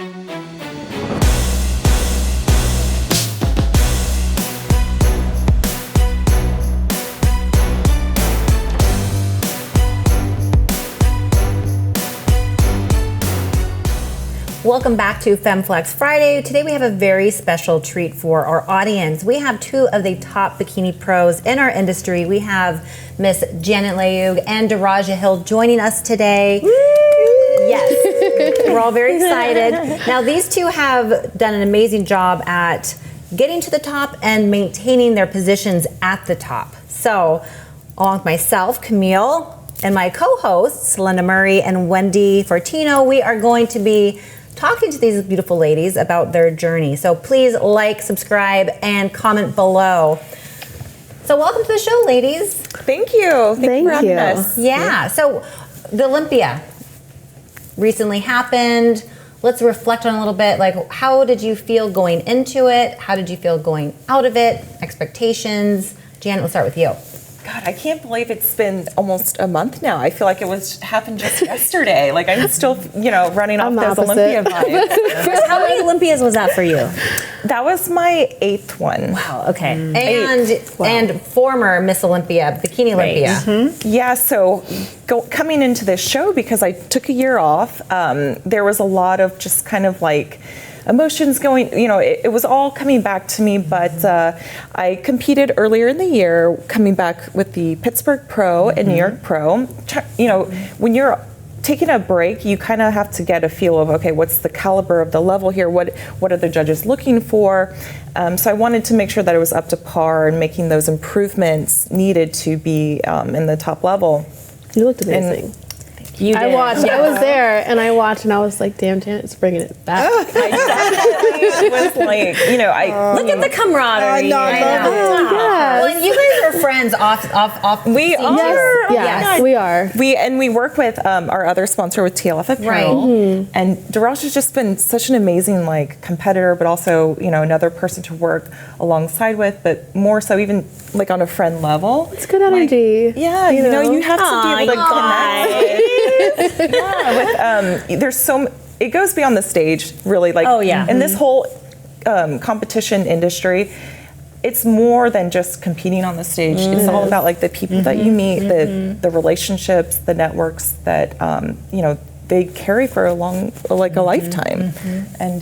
Welcome back to Femme Flex Friday. Today we have a very special treat for our audience. We have two of the top bikini pros in our industry. We have Miss Janet Layug and Daraja Hill joining us today. Woo! Yes, we're all very excited. Now these two have done an amazing job at getting to the top and maintaining their positions at the top. So, along with myself, Camille, and my co-hosts, Linda Murray and Wendy Fortino, we are going to be talking to these beautiful ladies about their journey. So please like, subscribe, and comment below. So welcome to the show, ladies. Thank you. Thank you for having us. Yeah, so the Olympia recently happened. Let's reflect on a little bit, like how did you feel going into it? How did you feel going out of it? Expectations? Janet, let's start with you. God, I can't believe it's been almost a month now. I feel like it happened just yesterday. Like I'm still, running off those Olympia vibes. How many Olympias was that for you? That was my 8th one. Wow. Okay. And former Miss Olympia, Bikini Olympia. Mm-hmm. Yeah. So coming into this show, because I took a year off, there was a lot of just kind of like emotions going, it was all coming back to me, but I competed earlier in the year, coming back with the Pittsburgh Pro and New York Pro. When you're taking a break, you kind of have to get a feel of, okay, what's the caliber of the level here? What are the judges looking for? So I wanted to make sure that it was up to par and making those improvements needed to be in the top level. You looked amazing. I watched. I was there, and I watched, and I was like, "Damn, Janet's bringing it back." I definitely was like, look at the camaraderie. I know. Yes. Well, you guys are friends off. We are. Yes, we are. We work with our other sponsor with TLF Apparel, right. Mm-hmm. And Daraja's just been such an amazing competitor, but also another person to work alongside with, but more so even like on a friend level. It's good energy. You have to be able to connect. It goes beyond the stage, really. In this whole competition industry, it's more than just competing on the stage. It's all about the people that you meet, the relationships, the networks that they carry for a lifetime. And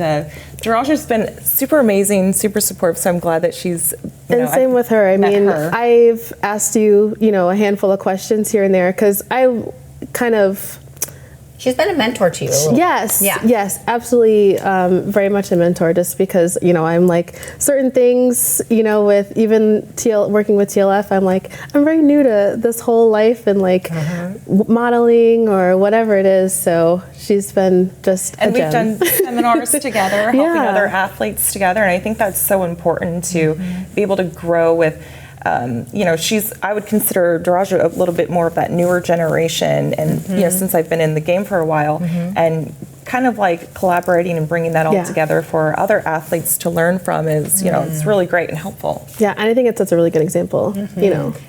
Daraja's been super amazing, super supportive. So I'm glad that she's. Same with her. I mean, I've asked you, a handful of questions here and there because I kind of. She's been a mentor to you. Yes, yes, absolutely, very much a mentor. Just because I'm certain things, with even working with TLF, I'm very new to this whole life and modeling or whatever it is. So she's been just and we've done seminars together, helping other athletes together, and I think that's so important to be able to grow with. I would consider Daraja a little bit more of that newer generation, and since I've been in the game for a while, and kind of collaborating and bringing that all together for other athletes to learn from is, it's really great and helpful. Yeah, and I think it's a really good example.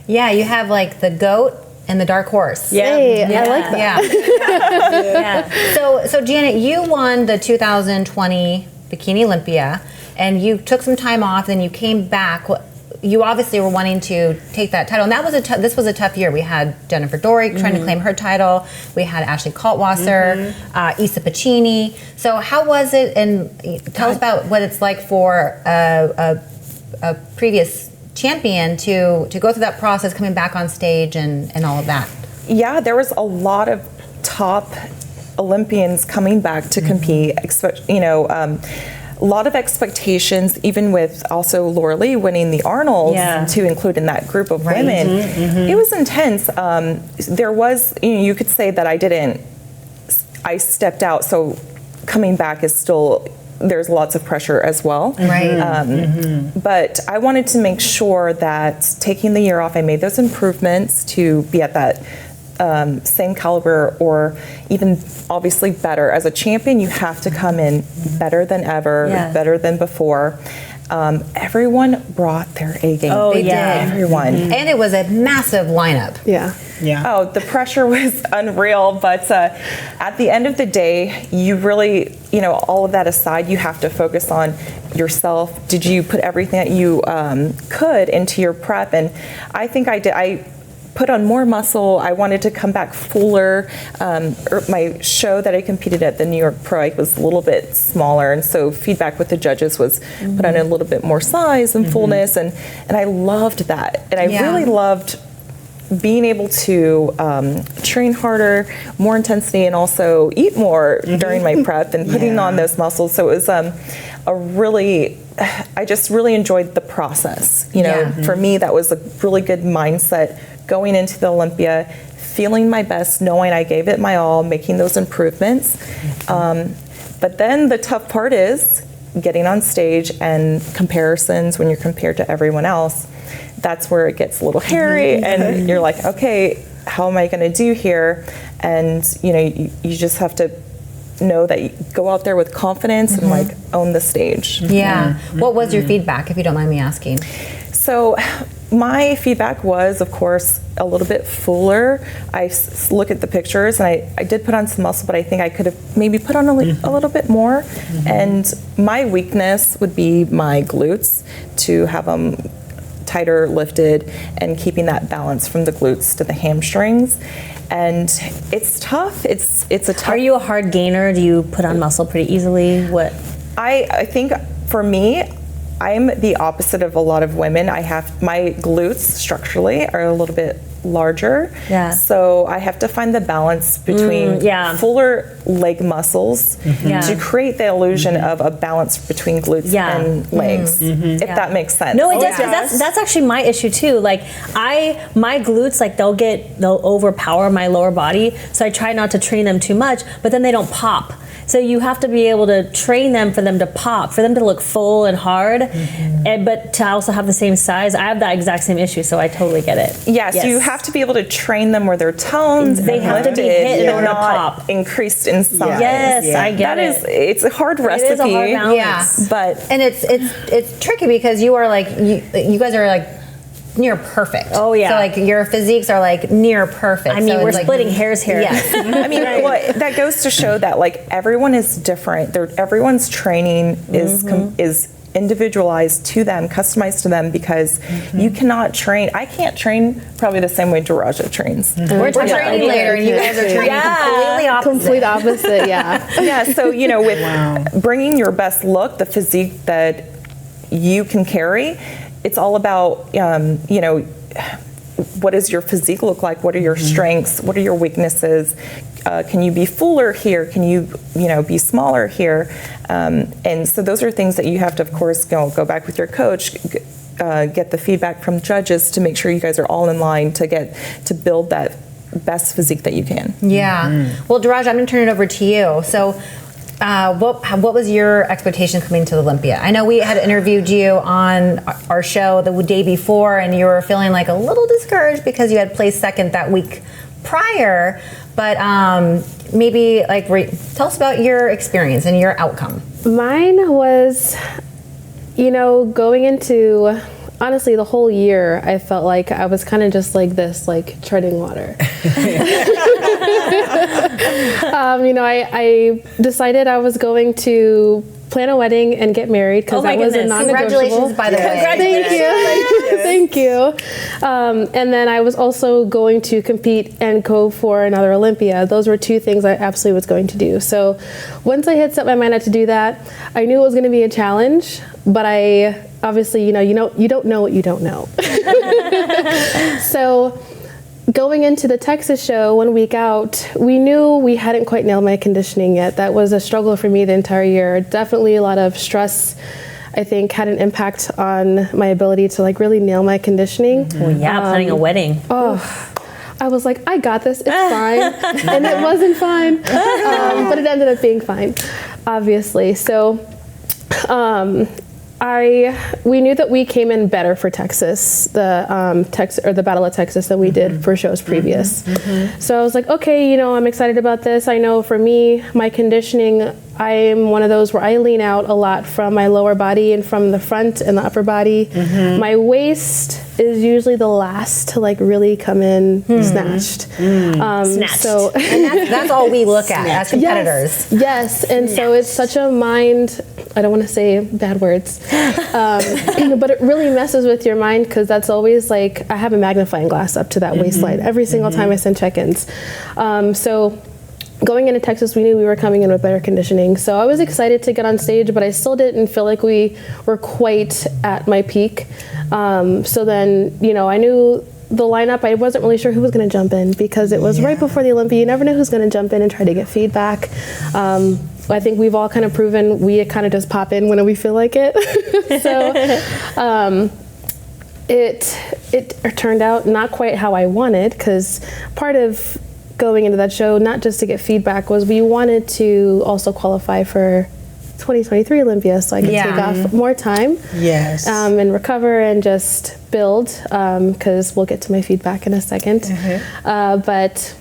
Yeah, you have the goat and the dark horse. Yeah, I like that. Yeah. So Janet, you won the 2020 Bikini Olympia, and you took some time off, then you came back. You obviously were wanting to take that title, and that was this was a tough year. We had Jennifer Dory trying to claim her title. We had Ashley Kaltwasser, Issa Pacini. So how was it? And tell us about what it's like for a previous champion to go through that process, coming back on stage and all of that. Yeah, there was a lot of top Olympians coming back to compete. A lot of expectations, even with also Laura Lee winning the Arnolds to include in that group of women. It was intense. There was, you could say that I stepped out, so coming back is still, there's lots of pressure as well. Right. But I wanted to make sure that taking the year off, I made those improvements to be at that same caliber or even obviously better. As a champion, you have to come in better than ever, better than before. everyone brought their A game. Oh, they did. Everyone. And it was a massive lineup. Yeah. Yeah. Oh, the pressure was unreal, but at the end of the day, you really, all of that aside, you have to focus on yourself. Did you put everything that you could into your prep? And I think I did. I put on more muscle. I wanted to come back fuller. My show that I competed at the New York Pro was a little bit smaller, and so feedback with the judges was put on a little bit more size and fullness, and I loved that. And I really loved being able to train harder, more intensity, and also eat more during my prep and putting on those muscles. So it was I just really enjoyed the process. For me, that was a really good mindset going into the Olympia, feeling my best, knowing I gave it my all, making those improvements. But then the tough part is getting on stage and comparisons when you're compared to everyone else. That's where it gets a little hairy, and you're like, okay, how am I going to do here? And you just have to know that you go out there with confidence and like own the stage. Yeah. What was your feedback, if you don't mind me asking? So my feedback was, of course, a little bit fuller. I look at the pictures, and I did put on some muscle, but I think I could have maybe put on a little bit more. And my weakness would be my glutes, to have them tighter lifted and keeping that balance from the glutes to the hamstrings. And it's tough. It's a tough. Are you a hard gainer? Do you put on muscle pretty easily? What? I think for me, I'm the opposite of a lot of women. My glutes structurally are a little bit larger. Yeah. So I have to find the balance between fuller leg muscles to create the illusion of a balance between glutes and legs, if that makes sense. No, it does. 'Cause that's actually my issue too. Like my glutes, like they'll overpower my lower body. So I try not to train them too much, but then they don't pop. So you have to be able to train them for them to pop, for them to look full and hard, but to also have the same size. I have that exact same issue, so I totally get it. Yes, you have to be able to train them where they're toned. They have to be hit in order to not pop. Increased in size. Yes, I get it. It's a hard recipe. It is a hard balance. But And it's tricky because you are like you guys are like near perfect. Oh, yeah. So like your physiques are like near perfect. I mean, so we're it's like, splitting hairs here. Yes. I mean, that goes to show that like everyone is different. Everyone's training is individualized to them, customized to them, because you cannot train. I can't train probably the same way Daraja trains. We're training later, and you guys are training completely opposite. Complete opposite, yeah. Yeah. So with bringing your best look, the physique that you can carry, it's all about what does your physique look like? What are your strengths? What are your weaknesses? Can you be fuller here? Can you be smaller here? And so those are things that you have to, of course, go back with your coach, get the feedback from judges to make sure you guys are all in line to build that best physique that you can. Yeah. Well, Daraja, I'm going to turn it over to you. So what was your expectation coming to Olympia? I know we had interviewed you on our show the day before, and you were feeling like a little discouraged because you had placed second that week prior. But maybe tell us about your experience and your outcome. Mine was, going into, honestly, the whole year, I felt like I was kind of just like this, like treading water. I decidid I was going to plan a wedding and get married because that was a non-negotiable. Congratulations, by the way. Thank you. Thank you. And then I was also going to compete and go for another Olympia. Those were two things I absolutely was going to do. So once I had set my mind out to do that, I knew it was going to be a challenge, but I obviously, you don't know what you don't know. So going into the Texas show 1 week out, we knew we hadn't quite nailed my conditioning yet. That was a struggle for me the entire year. Definitely a lot of stress, I think, had an impact on my ability to really nail my conditioning. Well, planning a wedding. I was like, I got this, it's fine. And it wasn't fine, but it ended up being fine, obviously. So we knew that we came in better for Texas, the Battle of Texas than we did for shows previous. So I was like, okay, I'm excited about this. I know for me, my conditioning, I'm one of those where I lean out a lot from my lower body and from the front and the upper body. My waist is usually the last to like really come in snatched. Snatched. So And that's all we look at as competitors. Yes, and so it's such a mind, I don't want to say bad words, but it really messes with your mind because that's always like, I have a magnifying glass up to that waistline every single time I send check-ins. So going into Texas, we knew we were coming in with better conditioning. So I was excited to get on stage, but I still didn't feel like we were quite at my peak. So then, you know, I knew the lineup, I wasn't really sure who was going to jump in because it was right before the Olympia. You never know who's going to jump in and try to get feedback. I think we've all kind of proven we kind of just pop in when we feel like it. So it turned out not quite how I wanted, because part of going into that show, not just to get feedback, was we wanted to also qualify for 2023 Olympia, so I could take off more time and recover and just build, because we'll get to my feedback in a second. But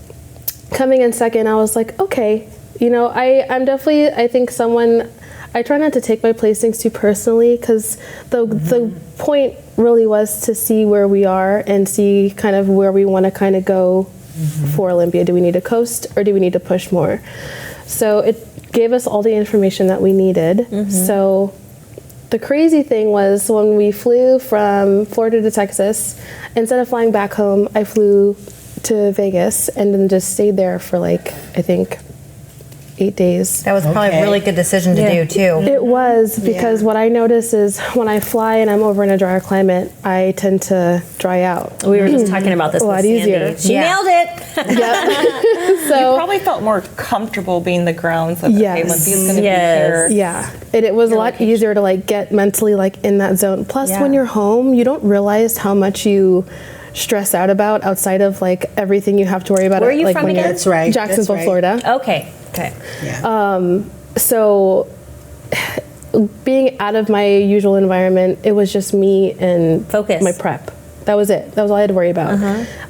coming in second, I was like, okay, you know, I'm definitely, I think someone, I try not to take my placings too personally, because the point really was to see where we are and see kind of where we want to kind of go for Olympia. Do we need to coast or do we need to push more? So it gave us all the information that we needed. So the crazy thing was when we flew from Florida to Texas, instead of flying back home, I flew to Vegas and then just stayed there for like, I think 8 days. That was probably a really good decision to do too. It was, because what I notice is when I fly and I'm over in a drier climate, I tend to dry out. We were just talking about this A with lot Sandy. easier. She nailed it. You So probably felt more comfortable being the grounds that okay, Olympia's going to be here. yeah, and it was a lot easier to like get mentally like in that zone. Plus, when you're home, you don't realize how much you stress out about outside of like everything you have to worry about. Where are you like, from when again? you're That's right. Jacksonville, That's right. Florida. Okay. So being out of my usual environment, it was just me and Focus. my prep. That was it. That was all I had to worry about.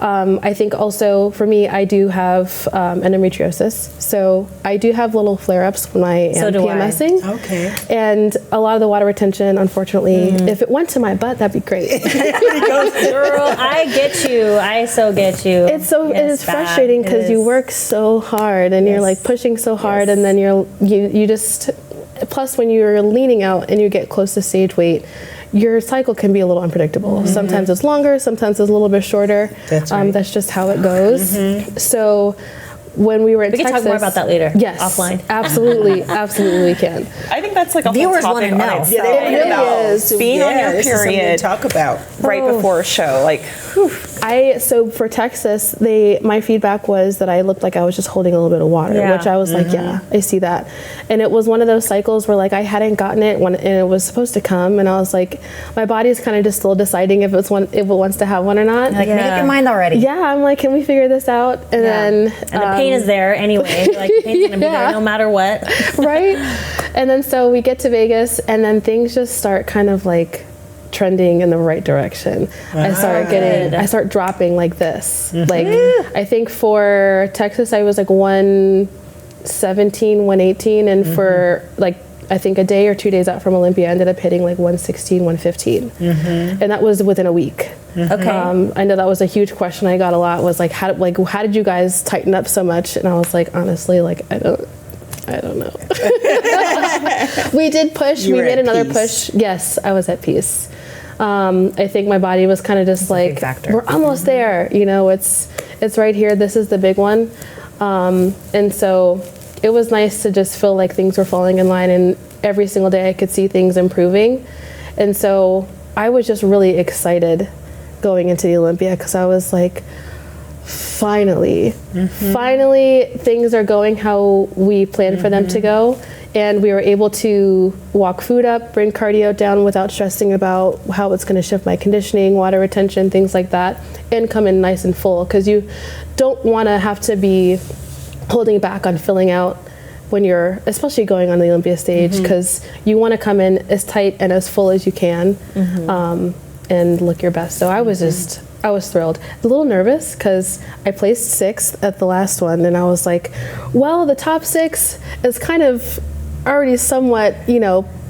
I think also for me, I do have endometriosis. So I do have little flare-ups when I am So do I. PMSing. Okay. And a lot of the water retention, unfortunately, if it went to my butt, that'd be great. Girl, I get you. I so get you. It is frustrating because you work so hard and you're like pushing so hard, and then you just, plus when you're leaning out and you get close to stage weight, your cycle can be a little unpredictable. Sometimes it's longer, sometimes it's a little bit shorter. That's right. That's just how it goes. So when we were in We can Texas, talk more about that later. Yes, Offline. Absolutely, absolutely we can. I think that's like a Viewers whole wanna topic on know. itself. Yeah, they It really know. is. Being on your this is something to period talk about. right before a show, like, whew. So for Texas, my feedback was that I looked like I was just holding a little bit of water, Yeah. which I was like, yeah, I see that. And it was one of those cycles where like I hadn't gotten it when and it was supposed to come, and I was like, my body's kind of just still deciding if it wants to have one or not. Like, make up your mind already. Yeah, I'm like, can we figure this out? And then And the pain is there anyway. Like the pain's gonna be there no matter what. right? And then so we get to Vegas, and then things just start kind of like trending in the right direction. I start dropping like this. Like I think for Texas I was like 117, 118, and for like I think a day or 2 days out from Olympia I ended up hitting like 116, 115. And that was within a week. Okay. I know that was a huge question I got a lot, was like how did you guys tighten up so much? And I was like, honestly, like I don't know. We did push. You we were made at another peace. push. Yes, I was at peace. I think my body was kind of just like, factor. we're almost there. You know, it's right here. This is the big one. And so it was nice to just feel like things were falling in line, and every single day I could see things improving. And so I was just really excited going into the Olympia, because I was like, finally things are going how we planned for them to go, and we were able to walk food up, bring cardio down without stressing about how it's going to shift my conditioning, water retention, things like that, and come in nice and full, because you don't want to have to be holding back on filling out when you're especially going on the Olympia stage, because you want to come in as tight and as full as you can, and look your best. So I was thrilled. A little nervous because I placed 6th at the last one, and I was like, well, the top 6 is kind of already somewhat,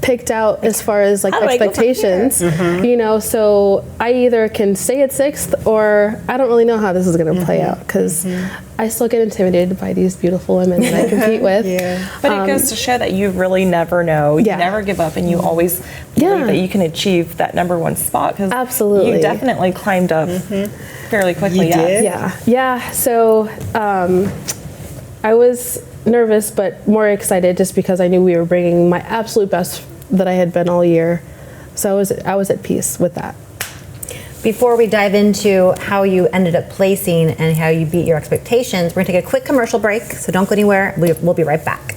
picked out as far as like How do I go from expectations, so I either can stay at 6th or I don't really know how this is going to play out because I still get intimidated by these beautiful women that I compete with. But it goes to show that you really never know. You never give up, and you always believe that you can achieve that number 1 spot. Because absolutely, you definitely climbed up fairly quickly. You did? Yeah. So I was nervous, but more excited just because I knew we were bringing my absolute best that I had been all year. So I was at peace with that. Before we dive into how you ended up placing and how you beat your expectations, we're gonna take a quick commercial break, so don't go anywhere. We'll be right back.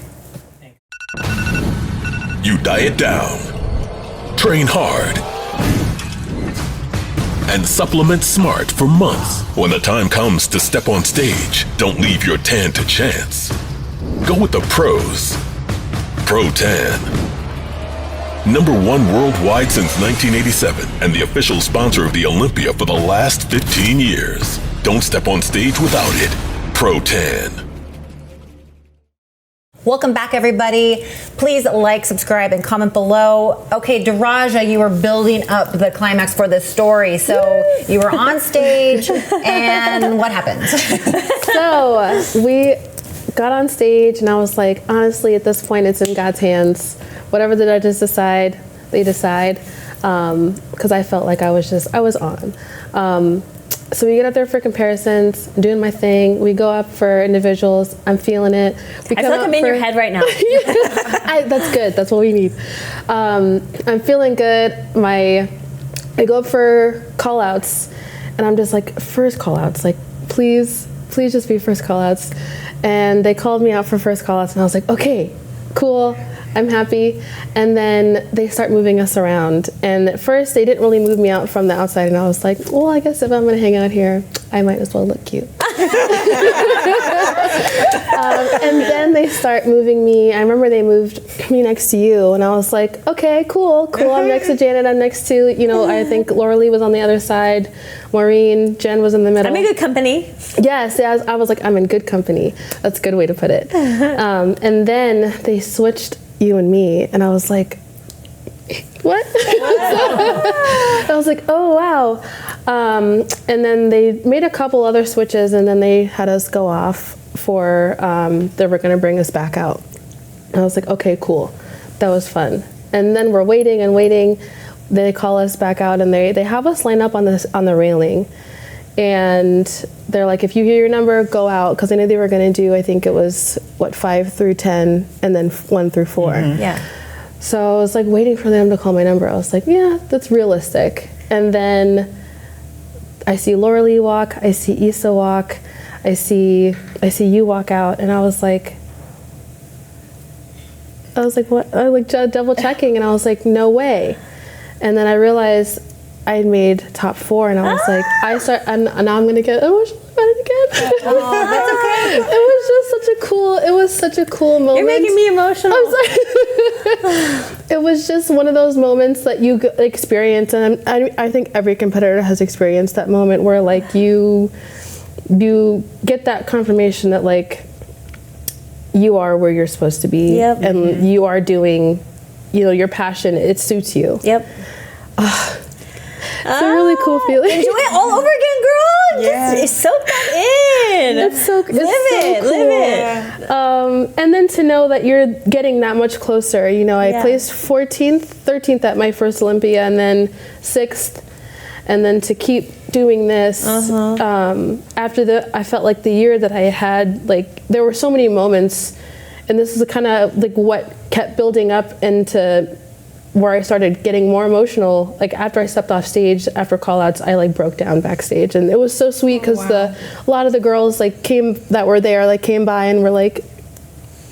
You diet down, train hard, and supplement smart for months. When the time comes to step on stage, don't leave your tan to chance. Go with the pros. Pro Tan. Number 1 worldwide since 1987 and the official sponsor of the Olympia for the last 15 years. Don't step on stage without it. Pro Tan. Welcome back, everybody. Please like, subscribe, and comment below. Okay, Daraja, you were building up the climax for this story. So you were on stage, and what happened? So we got on stage, and I was like, honestly, at this point, it's in God's hands. Whatever the judges decide, they decide. Because I felt like I was on. So we get up there for comparisons, I'm doing my thing. We go up for individuals. I'm feeling it. I feel like I'm in your head right now. That's good. That's what we need. I'm feeling good. I go up for call-outs, and I'm just like, first call-outs. Like, please just be first call-outs. And they called me out for first call-outs, and I was like, okay, cool. I'm happy. And then they start moving us around. And at first, they didn't really move me out from the outside. And I was like, well, I guess if I'm going to hang out here, I might as well look cute. And then they start moving me. I remember they moved me next to you. And I was like, okay, cool. I'm next to Janet. I'm next to, I think Laura Lee was on the other side. Maureen, Jen was in the middle. I'm in good company. Yes, I was like, I'm in good company. That's a good way to put it. And then they switched you and me, and I was like, what? I was like, oh, wow. And then they made a couple other switches, and then they had us go off for, they were going to bring us back out. And I was like, okay, cool. That was fun. And then we're waiting and waiting. They call us back out, and they have us line up on the railing. And they're like, if you hear your number, go out. Because I knew they were going to do, I think it was, 5 through 10, and then 1 through 4. Yeah. So I was like waiting for them to call my number. I was like, yeah, that's realistic. And then I see Laura Lee walk. I see Issa walk. I see you walk out. And I was like, what? I like double checking. And I was like, no way. And then I realized I had made top 4, and I was like, and now I'm gonna get emotional about it again. Oh, that's okay. It was such a cool moment. You're making me emotional. I'm sorry. It was just one of those moments that you experience, and I think every competitor has experienced that moment where like you get that confirmation that like you are where you're supposed to be, and you are doing, your passion. It suits you. Yep. It's a really cool feeling. Enjoy it all over again, girl. Yeah. Just soak that in. It's so Live it. And then to know that you're getting that much closer. I placed 14th, 13th at my first Olympia, and then 6th. And then to keep doing this, after I felt like the year that I had, like, there were so many moments, and this is kind of like what kept building up into where I started getting more emotional. Like after I stepped off stage, after call-outs, I like broke down backstage, and it was so sweet because a lot of the girls like came by and were like,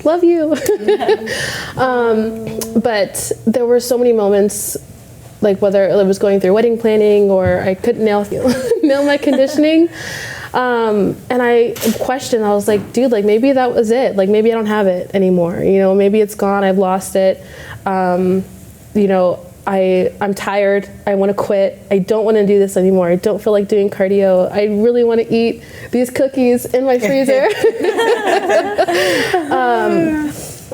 love you. But there were so many moments, like whether it was going through wedding planning or I couldn't nail my conditioning. And I questioned, I was like, dude, like maybe that was it. Like maybe I don't have it anymore. Maybe it's gone. I've lost it. I'm tired. I want to quit. I don't want to do this anymore. I don't feel like doing cardio. I really want to eat these cookies in my freezer.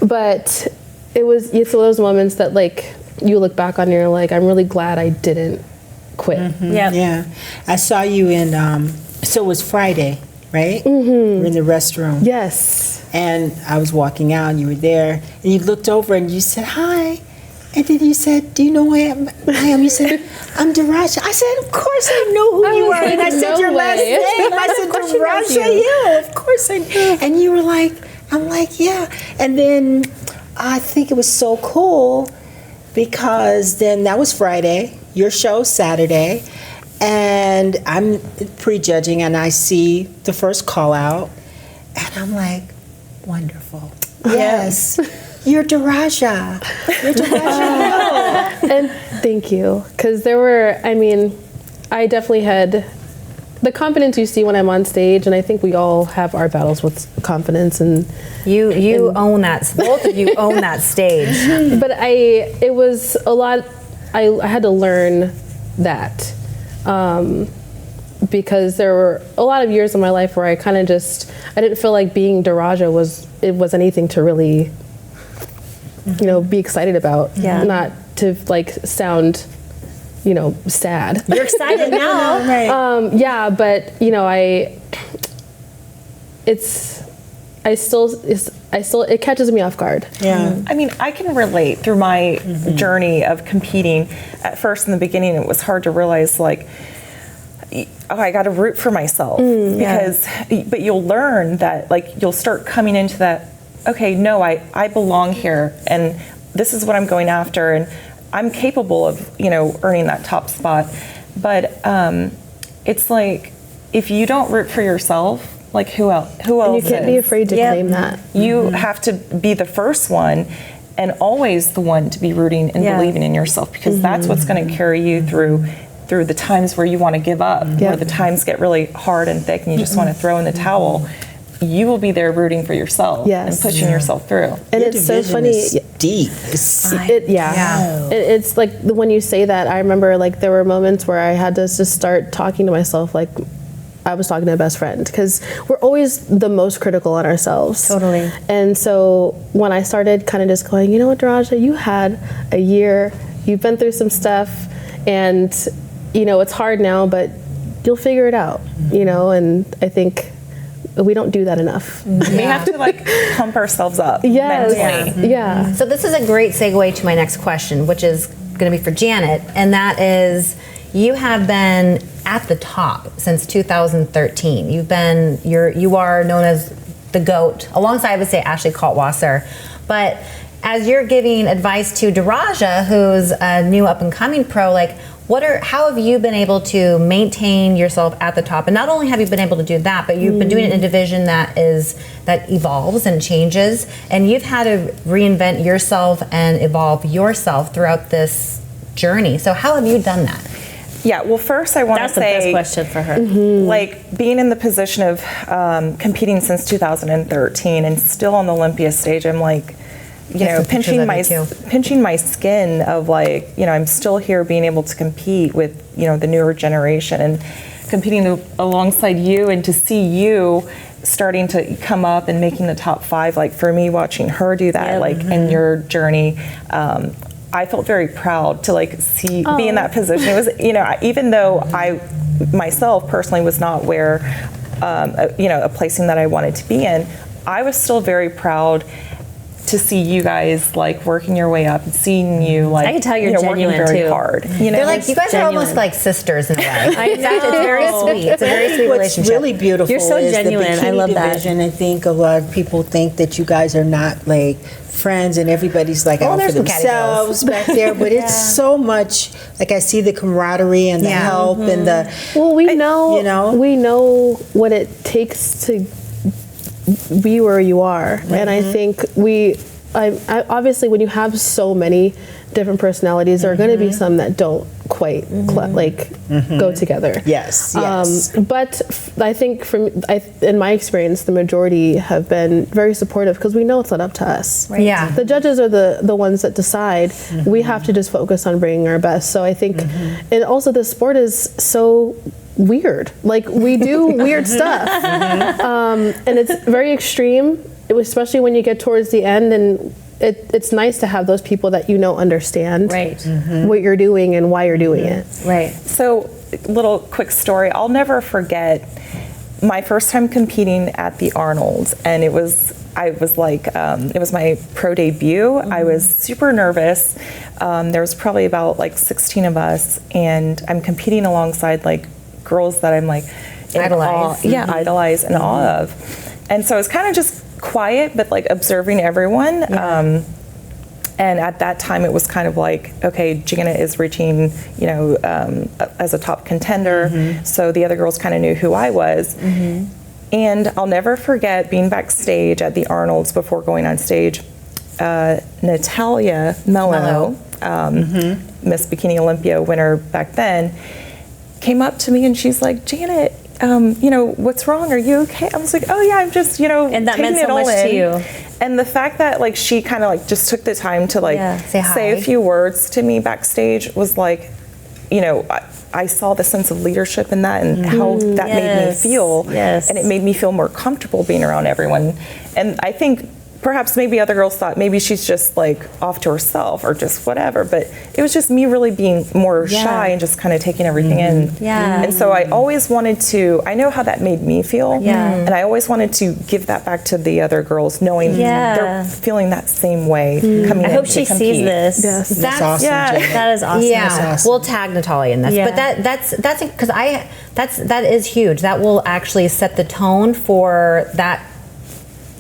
But it's one of those moments that like you look back on and you're like, I'm really glad I didn't quit. Yeah. I saw you in, so it was Friday, right? We're in the restroom. Yes. And I was walking out and you were there and you looked over and you said, hi. And then you said, do you know who I am? You said, I'm Daraja. I said, of course I know who you are. And I said, no your last way. name. I said, Daraja, yeah, of course I know. And you were like, I'm like, yeah. And then I think it was so cool because then that was Friday, your show Saturday, and I'm prejudging and I see the first call out and I'm like, wonderful. Yes. You're Daraja. You're Daraja. And thank you. Because there were, I definitely had the confidence you see when I'm on stage, and I think we all have our battles with confidence. And You own that. Both of you own that stage. But it was a lot, I had to learn that. Because there were a lot of years in my life where I kind of I didn't feel like being Daraja was anything to really, be excited about. Yeah. Not to like sound, sad. You're excited now. Right. Yeah, but it catches me off guard. Yeah. I mean, I can relate through my journey of competing. At first, in the beginning, it was hard to realize, like, I got to root for myself but you'll learn that, like, you'll start coming into that, okay, no, I belong here, and this is what I'm going after, and I'm capable of, earning that top spot. But it's like, if you don't root for yourself, like, who else? And you can't be afraid to claim that. You have to be the first one and always the one to be rooting and believing in yourself, because that's what's going to carry you through the times where you want to give up, where the times get really hard and thick and you just want to throw in the towel. You will be there rooting for yourself and pushing yourself through. And Your it's so division funny. is deep. It's like when you say that, I remember like there were moments where I had to just start talking to myself like I was talking to a best friend, because we're always the most critical on ourselves. Totally. And so when I started kind of just going, you know what, Daraja, you had a year, you've been through some stuff, and it's hard now, but you'll figure it out, and I think we don't do that enough. We have to like pump ourselves up Mm-hmm. mentally. Yeah. So this is a great segue to my next question, which is going to be for Janet, and that is, you have been at the top since 2013. You are known as the GOAT, alongside, I would say, Ashley Kaltwasser. But as you're giving advice to Daraja, who's a new up-and-coming pro, like, how have you been able to maintain yourself at the top? And not only have you been able to do that, but you've been doing it in a division that evolves and changes, and you've had to reinvent yourself and evolve yourself throughout this journey. So how have you done that? Yeah, well, first I want to That's the best say, question for her. like, being in the position of competing since 2013 and still on the Olympia stage, I'm like, pinching my skin of like, I'm still here being able to compete with, the newer generation and competing alongside you, and to see you starting to come up and making the top 5, like for me, watching her do that, like in your journey, I felt very proud to like be in that position. It was, even though I myself personally was not where, a placing that I wanted to be in, I was still very proud to see you guys like working your way up and seeing you like, I can tell you're working genuine, very too. hard. They're like, you guys are almost like sisters in a way. It's very sweet. It's a very sweet What's relationship. really beautiful You're so is genuine. the bikini I love that. division. I think a lot of people think that you guys are not like friends and everybody's like out for there's some catty themselves back there, but it's so much, like I see the camaraderie and the help and the, Well, we know what it takes to be where you are, and I think I obviously when you have so many different personalities, there are going to be some that don't quite go together. yes. But I think in my experience, the majority have been very supportive, because we know it's not up to us. Right. Yeah. The judges are the ones that decide. We have to just focus on bringing our best. So I think, and also the sport is so weird. Like, we do weird stuff, and it's very extreme, especially when you get towards the end, and it's nice to have those people that understand Right. what you're doing and why you're doing it. Right. So, little quick story. I'll never forget my first time competing at the Arnold's, and it was my pro debut. I was super nervous. There was probably about like 16 of us, and I'm competing alongside like girls that I'm like Idolize. Idolize and awe of. And so it's kind of just quiet, but like observing everyone. And at that time, it was kind of like, okay, Janet is reaching, as a top contender. So the other girls kind of knew who I was. And I'll never forget being backstage at the Arnold's before going on stage. Natalia Mello, Miss Bikini Olympia winner back then, came up to me and she's like, Janet, what's wrong? Are you okay? I was like, oh yeah, I'm just, And that meant so much to you. And the fact that like she kind of like just took the time to like say a few words to me backstage was like, I saw the sense of leadership in that and how that made me feel. Yes. And it made me feel more comfortable being around everyone. And I think perhaps maybe other girls thought maybe she's just like off to herself or just whatever, but it was just me really being more shy and just kind of taking everything in. Yeah. And so I always wanted to, I know how that made me feel, and I always wanted to give that back to the other girls, knowing they're feeling that same way coming in. I hope to she compete. sees this. Yes. That's awesome, Janet. That is awesome. Yeah, That's awesome. we'll tag Natalia in this, Yeah. but that's because that is huge. That will actually set the tone for that.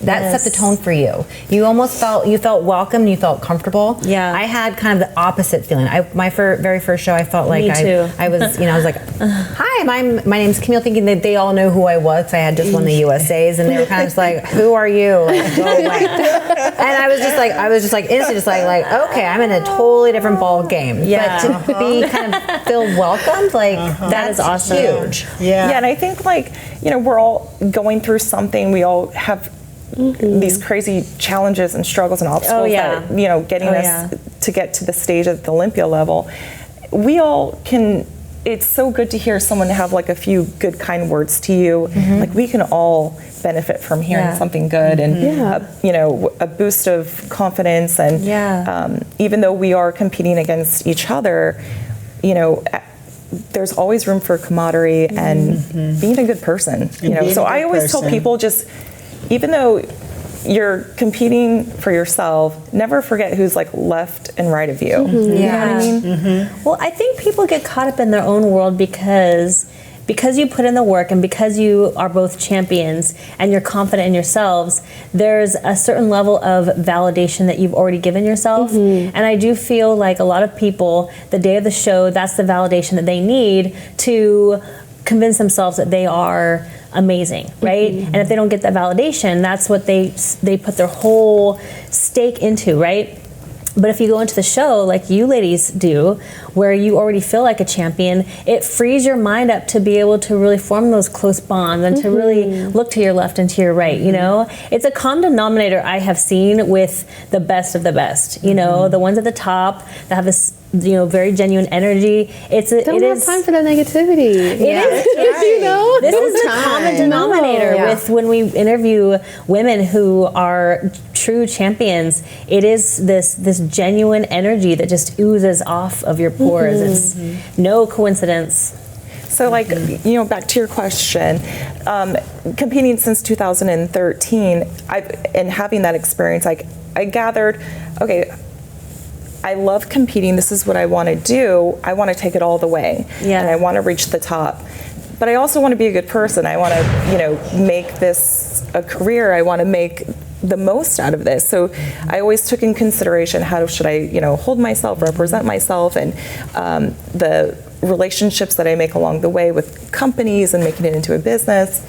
That set the tone for you. You almost felt welcome. You felt comfortable. Yeah. I had kind of the opposite feeling. My very first show, I felt like Me too. I was, I was like, hi, my name's Camille, thinking that they all know who I was. 'Cause I had just won the USA's, and they were kind of just like, who are you? Like, go away. And I was just like instantly just like, okay, I'm in a totally different ball game. Yeah. But to be kind of feel welcomed, like That is awesome. huge. Yeah. Yeah, and I think like, we're all going through something. We all have these crazy challenges and struggles and obstacles that, getting us to get to the stage at the Olympia level. We all can, it's so good to hear someone have like a few good, kind words to you. Like we can all benefit from hearing something good and, a boost of confidence. And even though we are competing against each other, there's always room for camaraderie and being a good person. So I always tell people just, even though you're competing for yourself, never forget who's like left and right of you. You know what I mean? Well, I think people get caught up in their own world because you put in the work and because you are both champions and you're confident in yourselves, there's a certain level of validation that you've already given yourself. And I do feel like a lot of people, the day of the show, that's the validation that they need to convince themselves that they are amazing, right? And if they don't get that validation, that's what they put their whole stake into, right? But if you go into the show like you ladies do, where you already feel like a champion, it frees your mind up to be able to really form those close bonds and to really look to your left and to your right, It's a common denominator I have seen with the best of the best, the ones at the top that have this very genuine energy. Don't have time for that negativity. It is. This is the common denominator with when we interview women who are true champions. It is this genuine energy that just oozes off of your pores. It's no coincidence. So like, back to your question, competing since 2013, and having that experience, I gathered, okay, I love competing. This is what I want to do. I want to take it all the way. And I want to reach the top. But I also want to be a good person. I want to, make this a career. I want to make the most out of this. So I always took in consideration, how should I, hold myself, represent myself, and the relationships that I make along the way with companies and making it into a business.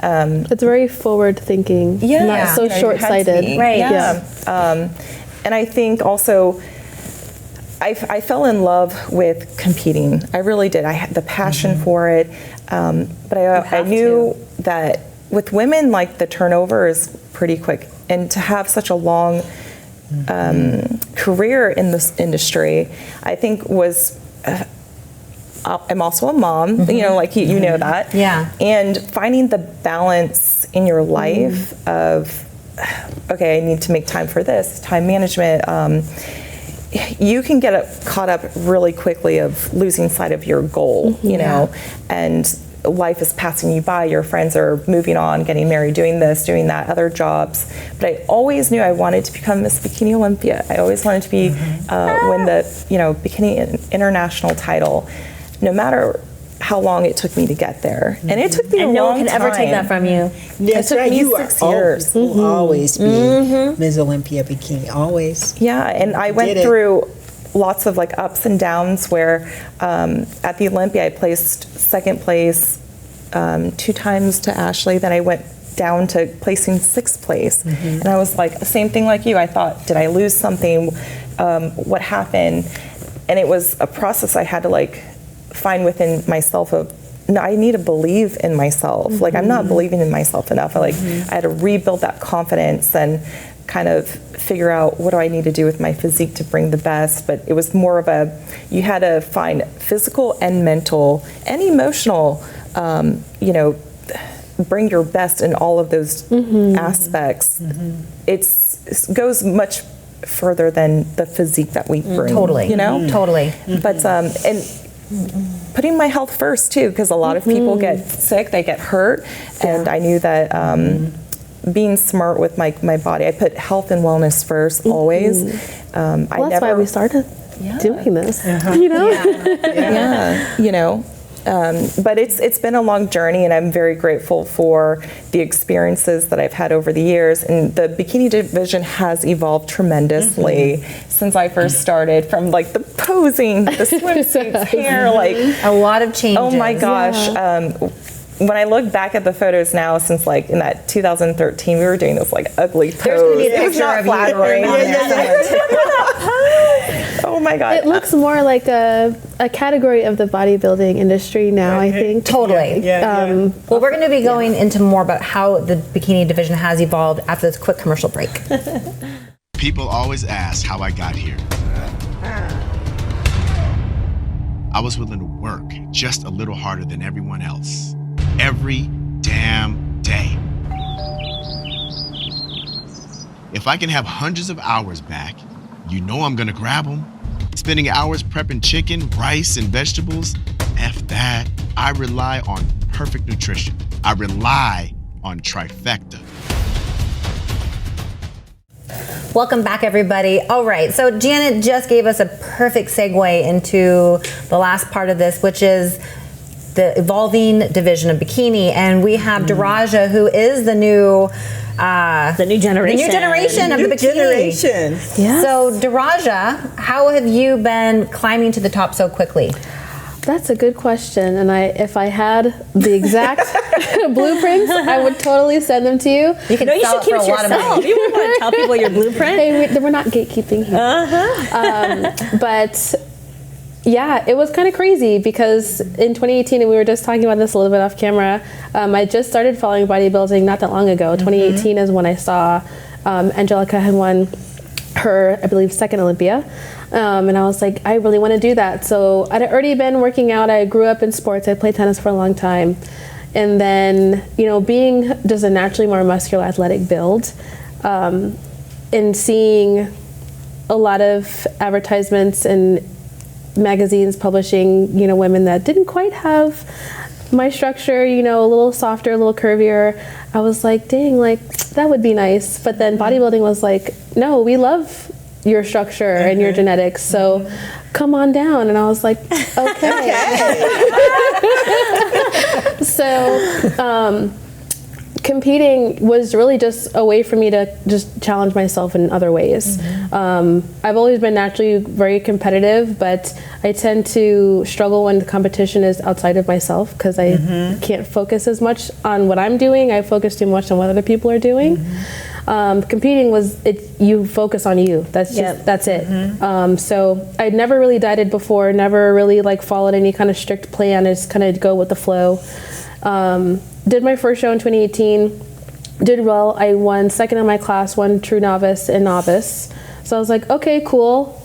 It's very forward thinking, not so short-sighted. Right. And I think also, I fell in love with competing. I really did. I had the passion for it. But I knew that with women, like the turnover is pretty quick. And to have such a long career in this industry, I think was, I'm also a mom, like you know that. Yeah. And finding the balance in your life of okay, I need to make time for this, time management. You can get caught up really quickly of losing sight of your goal, you know, and life is passing you by. Your friends are moving on, getting married, doing this, doing that, other jobs. But I always knew I wanted to become Miss Bikini Olympia. I always wanted to be win the Bikini International title, no matter how long it took me to get there. And it took me a long time. No one can ever take that from you. That's right. You 6 years. Will always be Ms. Olympia Bikini. Always. Yeah, and I went through lots of like ups and downs where at the Olympia I placed second place 2 times to Ashley. Then I went down to placing 6th place. And I was like, same thing like you. I thought, did I lose something? What happened? And it was a process I had to like find within myself of, no, I need to believe in myself. Like I'm not believing in myself enough. I had to rebuild that confidence and kind of figure out what do I need to do with my physique to bring the best. But it was more of you had to find physical and mental and emotional, bring your best in all of those aspects. It goes much further than the physique that we bring. Totally. You know? Totally. But, and putting my health first too, because a lot of people get sick, they get hurt. And I knew that being smart with my body, I put health and wellness first always. That's why we started doing this, you know? You know. But it's been a long journey, and I'm very grateful for the experiences that I've had over the years. And the bikini division has evolved tremendously since I first started, from like the posing, the swimsuits, hair, like a lot of changes. Oh my gosh. When I look back at the photos now, since like in that 2013, we were doing this like ugly pose. There's gonna be a It was picture not of you flattering. on there somewhere. Oh my God. It looks more like a category of the bodybuilding industry now, I think. Totally. Yeah. Well, we're going to be going into more about how the bikini division has evolved after this quick commercial break. People always ask how I got here. I was willing to work just a little harder than everyone else. Every damn day. If I can have hundreds of hours back, you know I'm gonna grab them. Spending hours prepping chicken, rice, and vegetables, F that. I rely on perfect nutrition. I rely on Trifecta. Welcome back, everybody. All right, so Janet just gave us a perfect segue into the last part of this, which is the evolving division of bikini, and we have Daraja, who is the new generation. The new generation of the bikini. Generation. Yes. So Daraja, how have you been climbing to the top so quickly? That's a good question, and if I had the exact blueprints, I would totally send them to you. You can No, you sell should it for keep a it lot of yourself. money. You wouldn't want to tell people your blueprint. Hey, we're not gatekeeping here. But yeah, it was kind of crazy because in 2018, and we were just talking about this a little bit off camera, I just started following bodybuilding not that long ago. 2018 is when I saw Angelica had won her, I believe, 2nd Olympia. And I was like, I really want to do that. So I'd already been working out. I grew up in sports. I played tennis for a long time. And then, being just a naturally more muscular, athletic build, and seeing a lot of advertisements and magazines publishing, women that didn't quite have my structure, a little softer, a little curvier. I was like, dang, like that would be nice. But then bodybuilding was like, no, we love your structure and your genetics, so come on down. And I was like, okay. So competing was really just a way for me to just challenge myself in other ways. I've always been naturally very competitive, but I tend to struggle when the competition is outside of myself because I can't focus as much on what I'm doing. I focus too much on what other people are doing. Competing was you focus on you. That's just that's it. So I'd never really dieted before, never really followed any kind of strict plan. I just kind of go with the flow. Did my first show in 2018, did well. I won 2nd in my class, won true novice and novice. So I was like, okay, cool.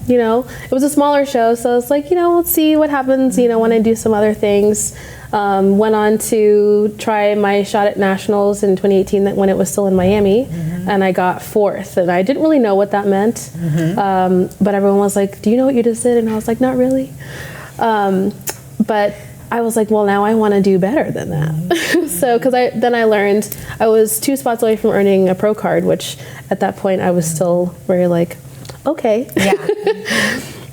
it was a smaller show, so I was like, let's see what happens, when I do some other things. Went on to try my shot at nationals in 2018 when it was still in Miami, and I got 4th, and I didn't really know what that meant, but everyone was like, do you know what you just did? And I was like, not really, but I was like, well, now I want to do better than that. So because I learned I was 2 spots away from earning a pro card, which at that point I was still very like, okay. Yeah.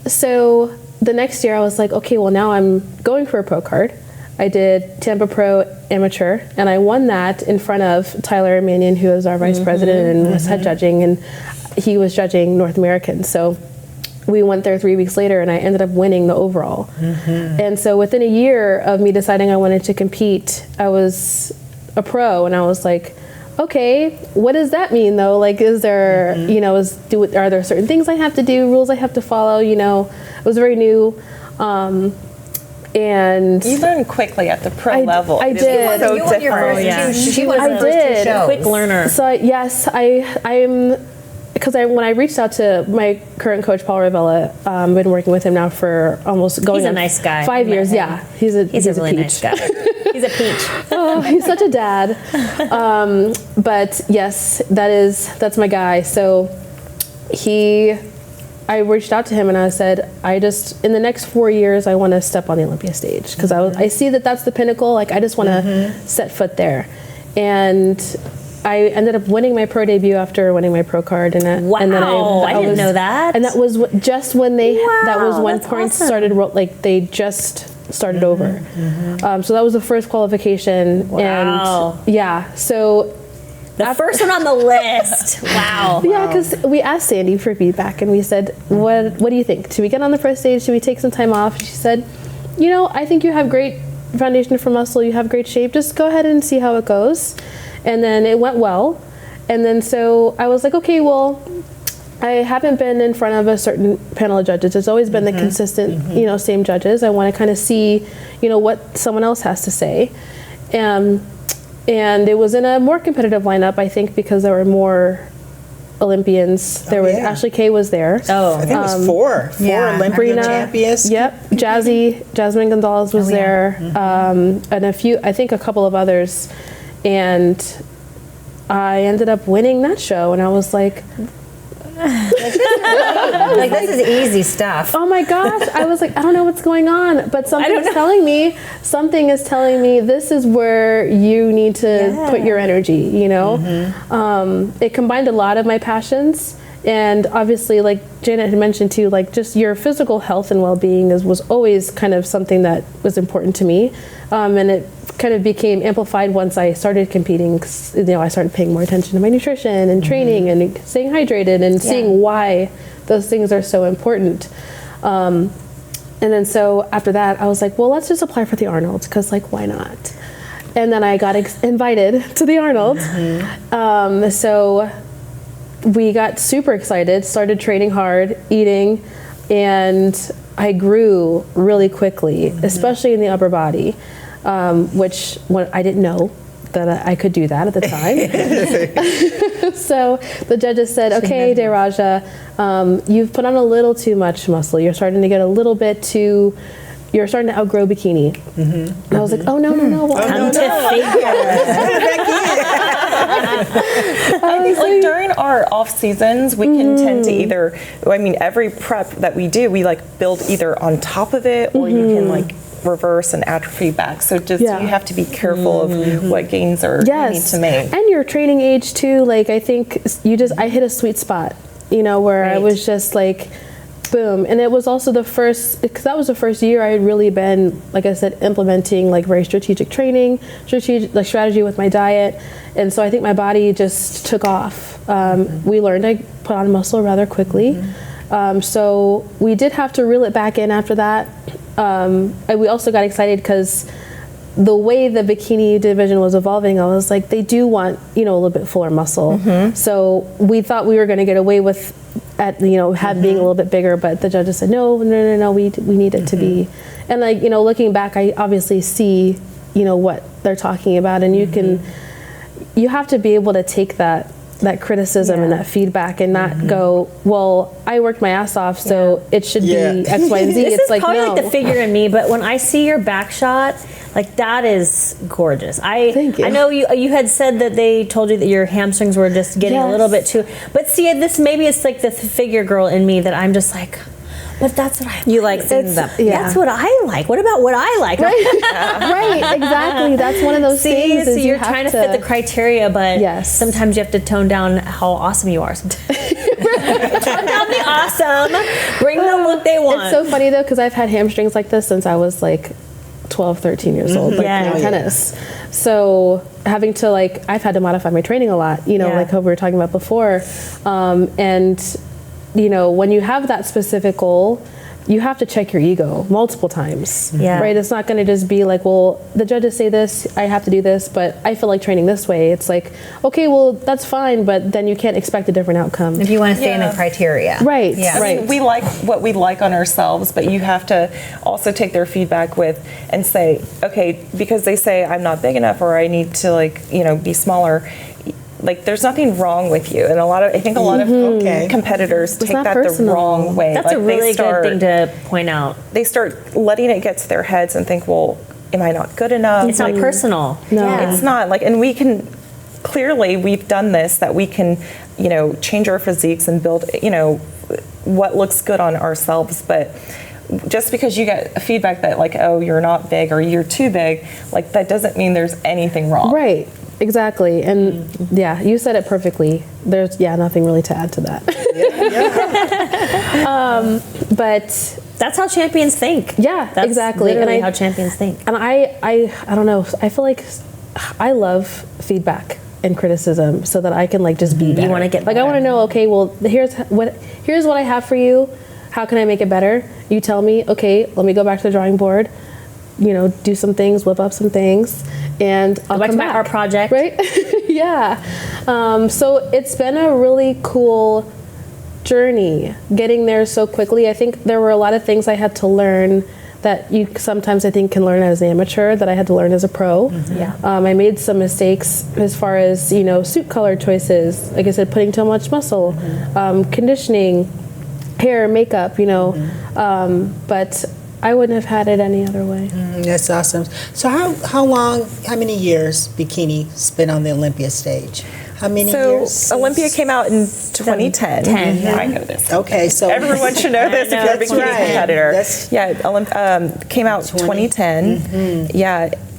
So the next year I was like, okay, well, now I'm going for a pro card. I did Tampa Pro Amateur, and I won that in front of Tyler Mannion, who was our vice president and was head judging, and he was judging North American. So we went there 3 weeks later, and I ended up winning the overall. And so within a year of me deciding I wanted to compete, I was a pro, and I was like, okay, what does that mean though? Like, is there, are there certain things I have to do, rules I have to follow? It was very new. And you learned quickly at the pro level. I did. So You won your first 2. She was the first 2 shows. Quick learner. So yes, I'm because when I reached out to my current coach Paul Ravella, I've been working with him now for almost going He's a on nice guy. 5 years. Yeah, he's a really peach. nice guy. He's a peach. Oh, he's such a dad. But yes, that's my guy. So I reached out to him and I said, in the next 4 years, I want to step on the Olympia stage because I see that that's the pinnacle. Like, I just want to set foot there. And I ended up winning my pro debut after winning my pro card. And Wow, and then I didn't know that. And that was just when that was when that's points awesome. started, like they just started over. So that was the first qualification. Wow. And yeah, so The first one on the list. Wow. yeah, because we asked Sandy for feedback and we said, what do you think? Should we get on the pro stage? Should we take some time off? She said, I think you have great foundation for muscle. You have great shape. Just go ahead and see how it goes. And then it went well. And then so I was like, okay, well, I haven't been in front of a certain panel of judges. It's always been the consistent, same judges. I want to kind of see, what someone else has to say. And it was in a more competitive lineup, I think, because there were more Olympians. There was Ashley Kay was there. Oh, I think it was 4 Olympian champions. Yep, Jasmine Gonzalez was there, and a couple of others, and I ended up winning that show, and I was like, like, this is easy stuff. oh my gosh, I was like, I don't know what's going on, but something is telling me this is where you need to put your energy, It combined a lot of my passions, and obviously, like Janet had mentioned too, like just your physical health and well-being was always kind of something that was important to me, and it kind of became amplified once I started competing. 'Cause, I started paying more attention to my nutrition and training and staying hydrated and seeing why those things are so important. And then so after that, I was like, well, let's just apply for the Arnold because, like, why not? And then I got invited to the Arnold. So we got super excited, started training hard, eating, and I grew really quickly, especially in the upper body. Which I didn't know that I could do that at the time. So the judges said, okay, Daraja, you've put on a little too much muscle. You're starting to get a little bit you're starting to outgrow bikini. And I was like, oh, no. Come to I think like during our off seasons, we can tend to either, every prep that we do, we like build either on top of it or you can like reverse and atrophy back. So just you have to be careful of what gains you need to make. And your training age too. Like I think I hit a sweet spot, where I was just like, boom. And it was also because that was the first year I had really been, like I said, implementing like very strategic training, strategy with my diet. And so I think my body just took off. We learned I put on muscle rather quickly. So we did have to reel it back in after that. And we also got excited because the way the bikini division was evolving, I was like, they do want, a little bit fuller muscle. So we thought we were going to get away with being a little bit bigger, but the judges said, no, we need it to be. And like, looking back, I obviously see, what they're talking about, and you have to be able to take that that criticism and that feedback, and not go, well, I worked my ass off, so it should be X, Y, and Z. This It's is like, probably no. like the figure in me, but when I see your back shot, like that is gorgeous. Thank you. I know you had said that they told you that your hamstrings were just getting a little bit too, but see, this maybe it's like the figure girl in me that I'm just like, but that's what I like. You like seeing them. That's what I like. What about what I like? Right, exactly. That's one of those things. So is you're you have trying to fit the criteria, but sometimes you have to tone down how awesome you are. Sometimes. Tone down the awesome. Bring the look they want. It's so funny though, because I've had hamstrings like this since I was like 12, 13 years old, like playing tennis. So having to I've had to modify my training a lot, like how we were talking about before. And when you have that specific goal, you have to check your ego multiple times, right? It's not going to just be like, well, the judges say this, I have to do this, but I feel like training this way. It's like, okay, well, that's fine, but then you can't expect a different outcome. If you want to stay in the criteria. Right, Yeah. right. I mean, we like what we like on ourselves, but you have to also take their feedback with and say, okay, because they say I'm not big enough or I need to be smaller. There's nothing wrong with you, and I think a lot of competitors take that personal. the wrong way. That's a really good thing to point out. They start letting it get to their heads and think, well, am I not good enough? It's not personal. No. It's not and we can clearly we've done this, that we can change our physiques and build what looks good on ourselves, but just because you get feedback that oh, you're not big or you're too big, that doesn't mean there's anything wrong. Right. Exactly. And you said it perfectly. There's nothing really to add to that. But that's how champions think. Yeah, that's exactly. Literally how champions think. And I don't know. I feel like I love feedback and criticism so that I can just be better. You want to get I want to know, okay, well, here's what I have for you. How can I make it better? You tell me, okay, let me go back to the drawing board, do some things, whip up some things, and I'll come back. Our project. Right? Yeah. So it's been a really cool journey getting there so quickly. I think there were a lot of things I had to learn that you sometimes I think can learn as an amateur that I had to learn as a pro. I made some mistakes as far as, suit color choices, like I said, putting too much muscle, conditioning, hair, makeup, but I wouldn't have had it any other way. That's awesome. So how many years Bikini's been on the Olympia stage? How many years? So Olympia came out in 2010. I know this. Okay, so everyone should know this if you're a bikini competitor. Came out 2010. Mm-hmm.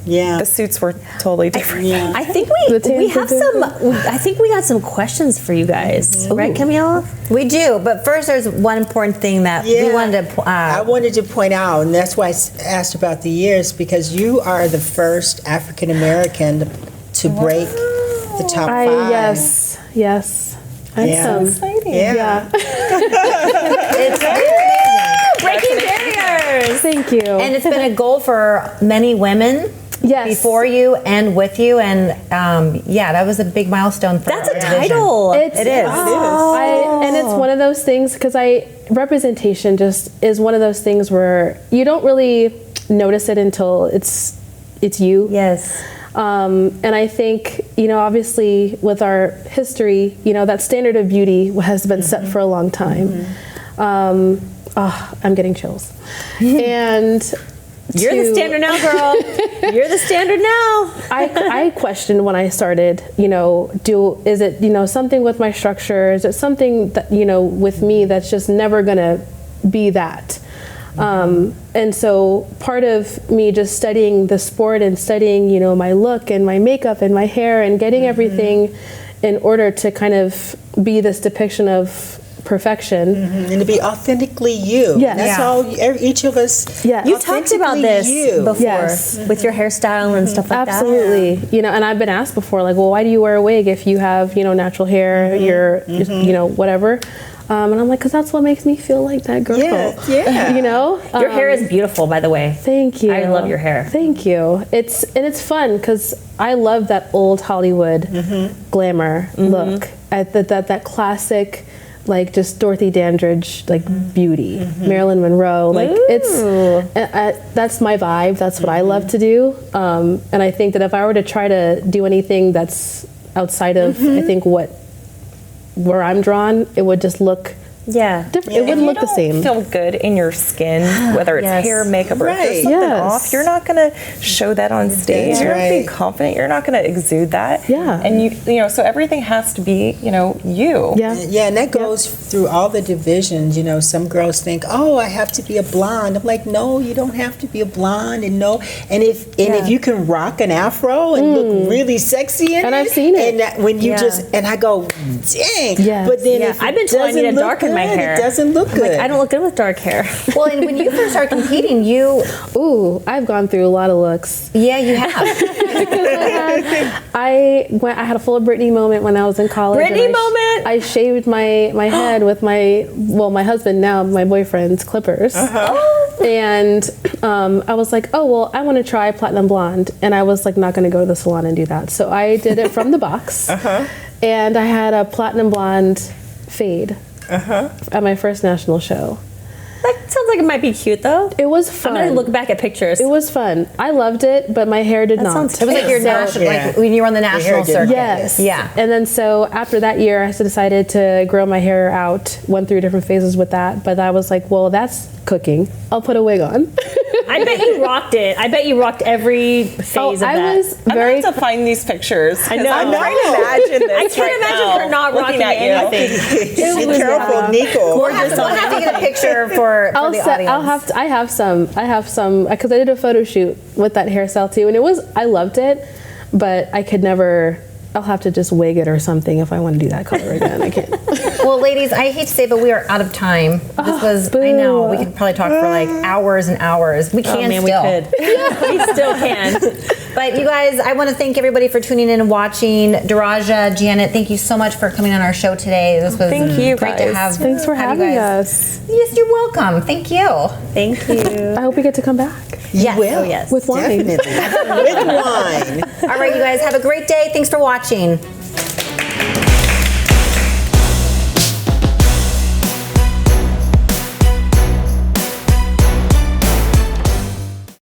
Yeah. The suits were totally different. I think we have some. I think we got some questions for you guys, right, Camille? We do, but first there's one important thing that we wanted to. I wanted to point out, and that's why I asked about the years, because you are the first African American to break the top 5. Yes. I'm exciting. Yeah. It's amazing. Breaking barriers. Thank you. And it's been a goal for many women. Yes. Before you and with you, and that was a big milestone for That's a our division. title. It is. And it's one of those things because representation just is one of those things where you don't really notice it until it's you. Yes. And I think, obviously with our history, that standard of beauty has been set for a long time. I'm getting chills. And you're the standard now, girl. You're the standard now. I questioned when I started, is it, something with my structure? Is it something that, with me that's just never going to be that? And so part of me just studying the sport and studying, my look and my makeup and my hair and getting everything in order to kind of be this depiction of perfection. And to be authentically you. Yes. That's all each of us. Yes. You talked about this before with your hairstyle and stuff like Absolutely. that. And I've been asked before, well, why do you wear a wig if you have, natural hair, you're, whatever. And I'm like, because that's what makes me feel like that girl. Yeah. Your hair is beautiful, by the way. Thank you. I love your hair. Thank you. It's fun because I love that old Hollywood glamour look. That classic, just Dorothy Dandridge, beauty, Marilyn Monroe. That's my vibe. That's what I love to do. And I think that if I were to try to do anything that's outside of, I think what where I'm drawn, it would just look Yeah. different. It wouldn't look the same. Feel good in your skin, whether it's Yes. hair, makeup, or if Right. there's something Yes. off. You're not gonna show that on stage. That's You're not gonna be right. confident. You're not gonna exude that. Yeah. And you know, so everything has to be, you know, you. Yeah. Yeah, and that goes through all the divisions. You know, some girls think, "Oh, I have to be a blonde." I'm like, "No, you don't have to be a blonde." And if you can rock an afro and look really sexy in it, And I've seen it. And that, when you I go, "Dang!" Yes. But then Yeah, if I've been it told I need to doesn't look darken my good, hair. It doesn't look I'm good. like, I don't look good with dark hair. Well, and when you first started competing, Ooh, I've gone through a lot of looks. yeah, you have. I had a full Britney moment when I was in college. Britney and moment? I shaved my head with my husband now, my boyfriend's clippers. And I was like, oh, well, I want to try platinum blonde. And I was like, not going to go to the salon and do that. So I did it from the box. And I had a platinum blonde fade at my first national show. That sounds like it might be cute though. It was fun. I'm gonna look back at pictures. It was fun. I loved it, but my hair did not. sounds It was like your national, like when you were on the national circuit. Yes. Yeah. And then so after that year, I decided to grow my hair out. Went through different phases with that, but I was like, well, that's cooking. I'll put a wig on. I bet you rocked it. I bet you rocked every phase of I that. was I'm very. gonna have to find these pictures. I know. I'm trying to imagine this. I can't right imagine now, her not looking rocking at you. anything. Be careful, Nico. We'll have to get a picture for the audience. I have some because I did a photo shoot with that hairstyle too, and I loved it, but I could never. I'll have to just wig it or something if I want to do that color again. I can't. Well, ladies, I hate to say, but we are out of time. This was, I know, we could probably talk for like hours and hours. We can Man, still. we could. We still can. But you guys, I want to thank everybody for tuning in and watching. Daraja, Janet, thank you so much for coming on our show today. This was Thank you, great guys. to have. Thanks for have you having guys. us. Yes, you're welcome. Thank you. Thank you. I hope we get to come back Yes. Will. Oh, yes. with wine. Definitely. With wine. All right, you guys, have a great day. Thanks for watching.